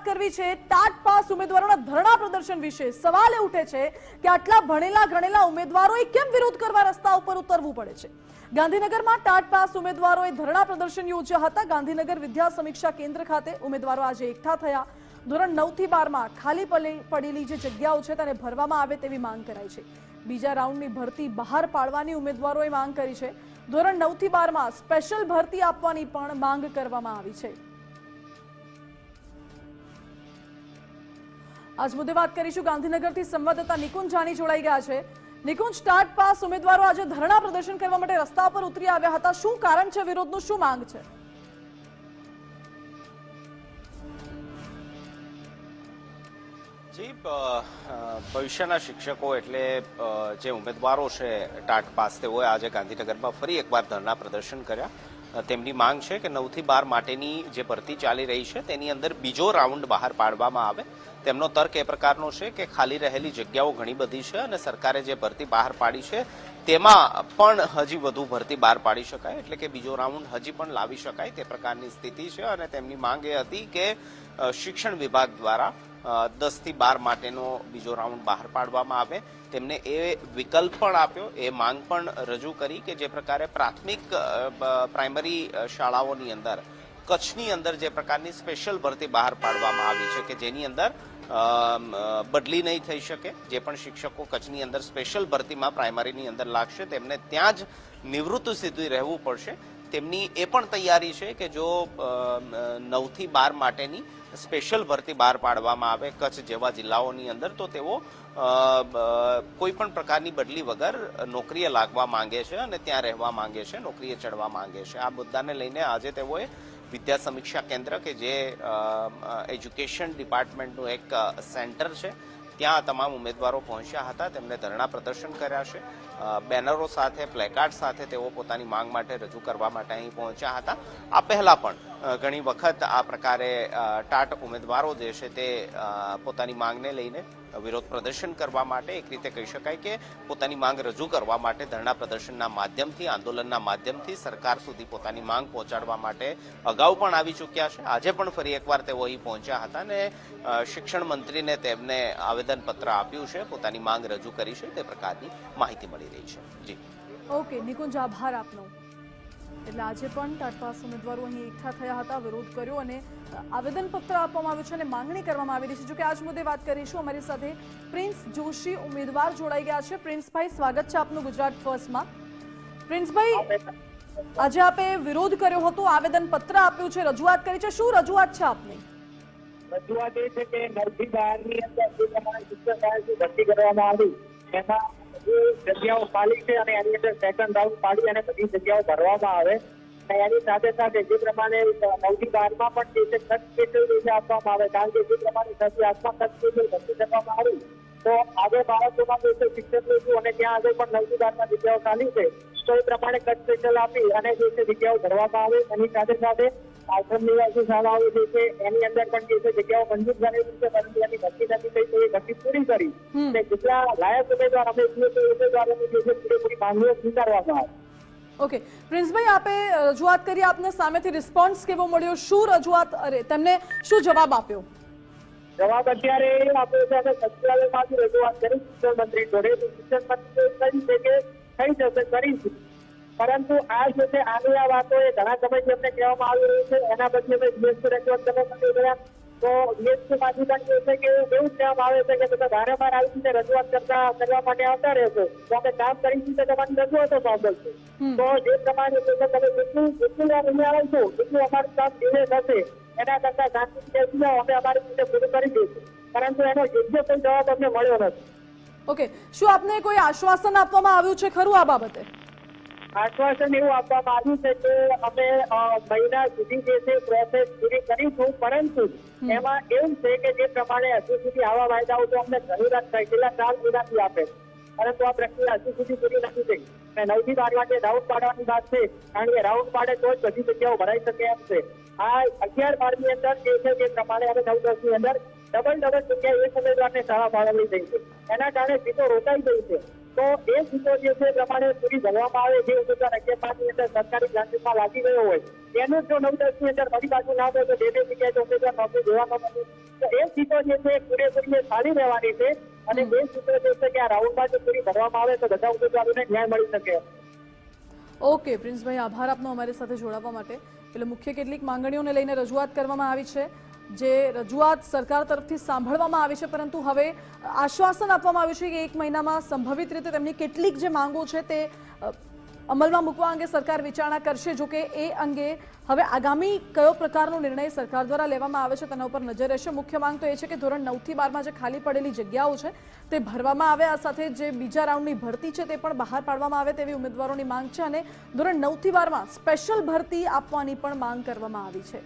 કરવી છે TAT pass ઉમેદવારોના ધરણા પ્રદર્શન વિશે। સવાલ એ ઉઠે છે કે આટલા ભણેલા ગણેલા ઉમેદવારોએ કેમ વિરોધ કરવા રસ્તા ઉપર ઉતરવું પડે છે। ગાંધીનગરમાં ટાટ પાસ ઉમેદવારોએ ધરણા પ્રદર્શન યોજ્યા હતા। ગાંધીનગર વિદ્યા સમીક્ષા કેન્દ્ર ખાતે ઉમેદવારો આજે એકઠા થયા। ધોરણ 9 થી 12 માં ખાલી પડેલી જે જગ્યાઓ છે તેને ભરવામાં આવે તેવી માંગ કરાઈ છે। બીજા રાઉન્ડની ભરતી બહાર પાડવાની ઉમેદવારોએ માંગ કરી છે। ધોરણ 9 થી 12 માં સ્પેશિયલ ભરતી આપવાની પણ માંગ કરવામાં આવી છે। આજ મુદ્દે વાત કરીશું ગાંધીનગરથી સંવાદદાતા નિકુંજ જાની જોડાઈ ગયા છે। નિકુંજ, ટાટ પાસ ઉમેદવારો આજે ધરણા પ્રદર્શન કરવા માટે રસ્તા પર ઉતરી આવ્યા હતા। શું કારણ છે વિરોધનું, શું માંગ છે? જી, ભવિષ્યના શિક્ષકો એટલે જે ઉમેદવારો છે ટાટ પાસ, તેઓએ આજે ગાંધીનગરમાં ફરી એકવાર ધરણા પ્રદર્શન કર્યા। તેમની માંગ છે કે 9 થી 12 માટેની જે ભરતી ચાલી રહી છે તેની અંદર બીજો રાઉન્ડ બહાર પાડવામાં આવે। તેમનો તર્ક એ પ્રકારનો છે કે ખાલી રહેલી જગ્યાઓ ઘણી બધી છે અને સરકારે જે ભરતી બહાર પાડી છે તેમાં પણ હજી વધુ ભરતી બહાર પાડી શકાય, એટલે કે બીજો રાઉન્ડ હજી પણ લાવી શકાય તે પ્રકારની સ્થિતિ છે। અને તેમની માંગ એ હતી કે શિક્ષણ વિભાગ દ્વારા 10 થી 12 માટેનો બીજો રાઉન્ડ બહાર પાડવામાં આવે। તેમને એ વિકલ્પ પણ આપ્યો, એ માંગ પણ રજૂ કરી કે જે પ્રકારે પ્રાથમિક પ્રાઇમરી શાળાઓની અંદર કચ્છની અંદર જે પ્રકારની સ્પેશિયલ ભરતી બહાર પાડવામાં આવી છે કે જેની અંદર બદલી નહીં થઈ શકે। જે પણ શિક્ષકો કચ્છની અંદર સ્પેશિયલ ભરતીમાં પ્રાઇમરીની અંદર લાગશે તેમને ત્યાં જ નિવૃત્ત સુધી રહેવું પડશે। તેમની એ પણ તૈયારી છે કે જો 9 થી 12 માટેની સ્પેશિયલ ભરતી બહાર પાડવામાં આવે કચ્છ જેવા જિલ્લાઓની અંદર તો તેઓ કોઈ પણ પ્રકારની બદલી વગર નોકરીએ લાગવા માંગે છે અને ત્યાં રહેવા માંગે છે, નોકરીએ ચડવા માંગે છે। આ મુદ્દાને લઈને આજે તેઓએ વિદ્યા સમીક્ષા કેન્દ્ર કે જે એજ્યુકેશન ડિપાર્ટમેન્ટનું એક સેન્ટર છે ત્યાં તમામ ઉમેદવારો પહોંચ્યા હતા। તેમને ધરણા પ્રદર્શન કર્યા છે। બેનરો સાથે, પ્લેકાર્ડ સાથે તેઓ પોતાની માંગ માટે રજૂ કરવા માટે અહીં પહોંચ્યા હતા। આ પહેલા પણ ઘણી વખત આ પ્રકારે ટાટ ઉમેદવારો જે છે તે પોતાની માંગને લઈને વિરોધ પ્રદર્શન કરવા માટે, એક રીતે કહી શકાય કે પોતાની માંગ રજૂ કરવા માટે ધરણા પ્રદર્શનના માધ્યમથી, આંદોલનના માધ્યમથી સરકાર સુધી પોતાની માંગ પહોંચાડવા માટે અગાઉ પણ આવી ચૂક્યા છે। આજે પણ ફરી એકવાર તેઓ અહીં પહોંચ્યા હતા અને શિક્ષણ મંત્રીને તેમને આવેદનપત્ર આપ્યું છે, પોતાની માંગ રજૂ કરી છે તે પ્રકારની માહિતી મળી રહી છે। જી ઓકે નિકુંજ, આભાર આપનો। એટલે આજે પણ ટાટ પાસ ઉમેદવારો અહીં એકઠા થયા હતા, વિરોધ કર્યો અને આવેદનપત્ર આપવામાં આવ્યું છે અને માંગણી કરવામાં આવેલી છે। જોકે આજ મુદ્દે વાત કરીશું, અમારી સાથે પ્રિન્સ જોશી ઉમેદવાર જોડાઈ ગયા છે। પ્રિન્સભાઈ, સ્વાગત છે આપનું ગુજરાત ફર્સ્ટમાં। પ્રિન્સભાઈ, આજે આપે વિરોધ કર્યો હતો, આવેદનપત્ર આપ્યું છે, રજૂઆત કરી છે, શું રજૂઆત છે આપની? રજૂઆત એ છે કે 9 થી 12 ની અંદર જે પ્રમાણે શિક્ષક ભરતી કરવામાં આવી એમાં જગ્યાઓ ખાલી છે અને એની અંદર સેકન્ડ રાઉન્ડ પાડી અને બધી જગ્યાઓ ભરવામાં આવે અને એની સાથે સાથે જે પ્રમાણે 9 થી 12 માં પણ જે કચ્છ સ્પેશિયલ રીતે આપવામાં આવે, કારણ કે જે પ્રમાણે 6 થી 8 માં કચ્છ સ્પેશિયલ ભરતી કરવામાં આવી તો આજે બાળકોમાં જે છે શિક્ષક લીધું અને ત્યાં આગળ પણ 9 થી 12 માં જગ્યાઓ ખાલી છે તો એ પ્રમાણે કચ્છ સ્પેશિયલ આપી અને જે છે જગ્યાઓ ભરવામાં આવે। એની સાથે સાથે આશ્રમ નિવાસી શાળાઓ જે છે એની અંદર પણ જે છે જગ્યાઓ મંજૂર કરેલી છે પરંતુ એની ભરતી નથી થઈ તો એ ભરતી પૂરી કરી અને જેટલા લાયક ઉમેદવાર અમે છીએ તો ઉમેદવારોની જે છે પૂરેપૂરી માંગણીઓ સ્વીકારવામાં આવે। ઓકે પ્રિન્સભાઈ, આપે રજૂઆત કરી, આપને સામેથી રિસ્પોન્સ કેવો મળ્યો, શું રજૂઆત, તેમને શું જવાબ આપ્યો? જવાબ અત્યારે એ આપ્યો છે કે સચિવાલયમાંથી રજૂઆત કરી શિક્ષણ મંત્રી જોડે, શિક્ષણ મંત્રીએ કહ્યું છે કે થઈ જશે, કરીશું, પરંતુ આ જે છે આગળ આ વાતો એ ઘણા સમયથી અમને કહેવામાં આવી રહ્યું છે। એના પછી અમે ડીએસપી રજૂઆત કરવા માટે ગયા તો ડીએસપી માંથી પણ જે છે કે એવું કહેવામાં આવે છે કે તમે વારંવાર આવી રીતે રજૂઆત કરવા માટે આવતા રહેશો તો અમે કામ કરીશું તો તમારી રજૂઆતો સાંભળશું। તો જે પ્રમાણે જે છે તમે જેટલું વાર અહીંયા આવશો એટલું અમારું કામ ધીરે થશે, એના કરતા શાંતિથી અમે અમારી રીતે પૂરું કરી દઈશું, પરંતુ એનો યોગ્ય કોઈ જવાબ અમને મળ્યો નથી। ઓકે, શું આપને કોઈ આશ્વાસન આપવામાં આવ્યું છે ખરું આ બાબતે? આશ્વાસન એવું આપવામાં આવ્યું છે કે અમે મહિના સુધી જે છે પ્રોસેસ પૂરી કરીશું, પરંતુ એમાં એવું છે કે જે પ્રમાણે હજુ સુધી આવા વાયદાઓ તો અમને જરૂરત થાય છેલ્લા 4 મહિનાથી આપે, પરંતુ આ પ્રક્રિયા હજુ સુધી પૂરી નથી થઈ અને 9 થી 12 માટે રાઉન્ડ પાડવાની વાત છે, કારણ કે રાઉન્ડ પાડે તો જ બધી જગ્યાઓ ભરાઈ શકે એમ છે। આ 11-12 ની અંદર જે છે જે પ્રમાણે હવે 9-10 ની અંદર ડબલ જગ્યાએ એક ઉમેદવારને શાળા ફાળવણી થઈ છે, એના કારણે સીટો રોકાઈ ગઈ છે। તો એ સીટો જે છે એ પ્રમાણે પૂરી ભરવામાં આવે. જે ઉમેદવાર 11-5 ની અંદર સરકારી બ્રાન્ચમાં લાગી ગયો હોય એનું જો 9-10 ની અંદર ફરી પાછું ના થાય તો 2-2 જગ્યાએ ઉમેદવાર નોકરી દેવાનો નથી. તો એ સીટો જે છે પૂરેપૂરી ખાલી રહેવાની છે અને બે સીટો જે છે કે આ રાઉન્ડમાં જો પૂરી ભરવામાં આવે તો બધા ઉમેદવારોને ન્યાય મળી શકે. ઓકે પ્રિન્સભાઈ, આભાર આપનો અમારી સાથે જોડાવા માટે. એટલે મુખ્ય કેટલીક માંગણીઓને લઈને રજૂઆત કરવામાં આવી છે, જે રજૂઆત સરકાર તરફથી સાંભળવામાં આવી છે, પરંતુ હવે આશ્વાસન આપવામાં આવ્યું છે કે 1 મહિનામાં સંભવિત રીતે તેમની કેટલીક જે માંગો છે તે અમલમાં મૂકવા અંગે સરકાર વિચારણા કરશે. જો કે એ અંગે હવે આગામી કયો પ્રકારનો નિર્ણય સરકાર દ્વારા લેવામાં આવે છે તેના ઉપર નજર રહેશે. મુખ્ય માંગ તો એ છે કે ધોરણ 9 થી 12માં જે ખાલી પડેલી જગ્યાઓ છે તે ભરવામાં આવે. આ સાથે જે બીજા રાઉન્ડની ભરતી છે તે પણ બહાર પાડવામાં આવે તેવી ઉમેદવારોની માંગ છે અને ધોરણ 9 થી 12માં સ્પેશિયલ ભરતી આપવાની પણ માંગ કરવામાં આવી છે.